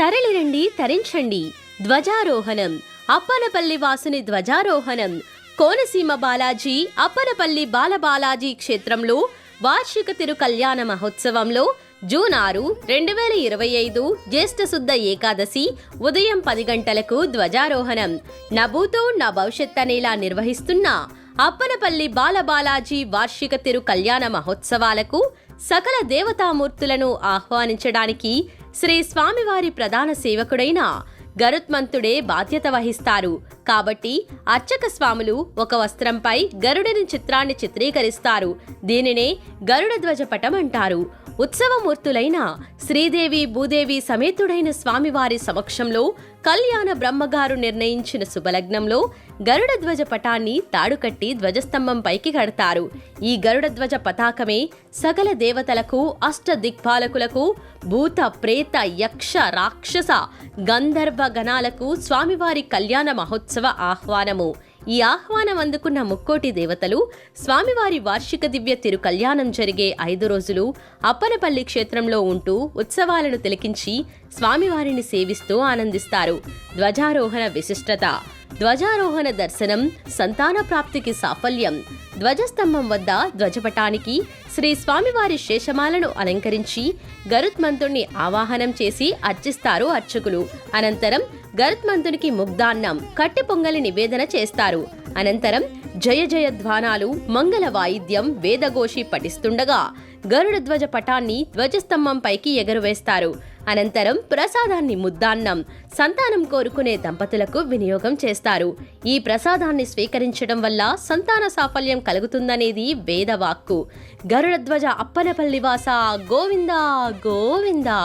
తరలిరండి తరించండి ధ్వజారోహణం అప్పనపల్లి వాసుని ధ్వజారోహణం కోనసీమ బాలాజీ అప్పనపల్లి బాలబాలాజీ క్షేత్రంలో వార్షిక తిరు కళ్యాణ మహోత్సవంలో జూన్ 6, 2025 జ్యేష్ఠ శుద్ధ ఏకాదశి ఉదయం 10 గంటలకు ధ్వజారోహణం నభూతో నా భవిష్యత్ అనేలా నిర్వహిస్తున్న అప్పనపల్లి బాలబాలాజీ వార్షిక తిరు కళ్యాణ మహోత్సవాలకు సకల దేవతామూర్తులను ఆహ్వానించడానికి శ్రీ స్వామివారి ప్రధాన సేవకుడైన గరుత్మంతుడే బాధ్యత వహిస్తారు. కాబట్టి అర్చక స్వాములు ఒక వస్త్రంపై గరుడుని చిత్రాన్ని చిత్రీకరిస్తారు. దీనినే గరుడ ధ్వజపటం అంటారు. ఉత్సవమూర్తులైన శ్రీదేవి భూదేవి సమేతుడైన స్వామివారి సమక్షంలో కళ్యాణ బ్రహ్మగారు నిర్ణయించిన శుభలగ్నంలో గరుడ ధ్వజ పటాన్ని తాడుకట్టి ధ్వజస్తంభం పైకి కడతారు. ఈ గరుడ ధ్వజ పతాకమే సకల దేవతలకు, అష్ట దిక్పాలకులకు, భూత ప్రేత యక్ష రాక్షస గంధర్వ గణాలకు స్వామివారి కళ్యాణ మహోత్సవ ఆహ్వానము. ఈ ఆహ్వానం అందుకున్న ముక్కోటి దేవతలు స్వామివారి వార్షిక దివ్య తిరు కళ్యాణం జరిగే 5 రోజులు అప్పనపల్లి క్షేత్రంలో ఉంటూ ఉత్సవాలను తిలకించి స్వామివారిని సేవిస్తూ ఆనందిస్తారు. ధ్వజారోహణ విశిష్టత: ధ్వజారోహణ దర్శనం సంతాన ప్రాప్తికి సాఫల్యం. ధ్వజస్తంభం వద్ద ధ్వజపటానికి శ్రీ స్వామివారి శేషమాలను అలంకరించి గరుత్మంతుణ్ణి ఆవాహనం చేసి అర్చిస్తారు అర్చకులు. అనంతరం గరుత్మంతునికి ముగ్ధాన్నం, కట్టి పొంగలి నివేదన చేస్తారు. అనంతరం జయ జయ ధ్వానాలు, మంగళ వాయిద్యం, వేదఘోషి పఠిస్తుండగా గరుడ ధ్వజ పటాన్ని ధ్వజస్తంభం పైకి ఎగరవేస్తారు. అనంతరం ప్రసాదాన్ని ముద్దాన్నం సంతానం కోరుకునే దంపతులకు వినియోగం చేస్తారు. ఈ ప్రసాదాన్ని స్వీకరించడం వల్ల సంతాన సాఫల్యం కలుగుతుందనేది వేదవాక్కు. గరుడ ధ్వజ అప్పనపల్లి వాస గోవిందా గోవిందా.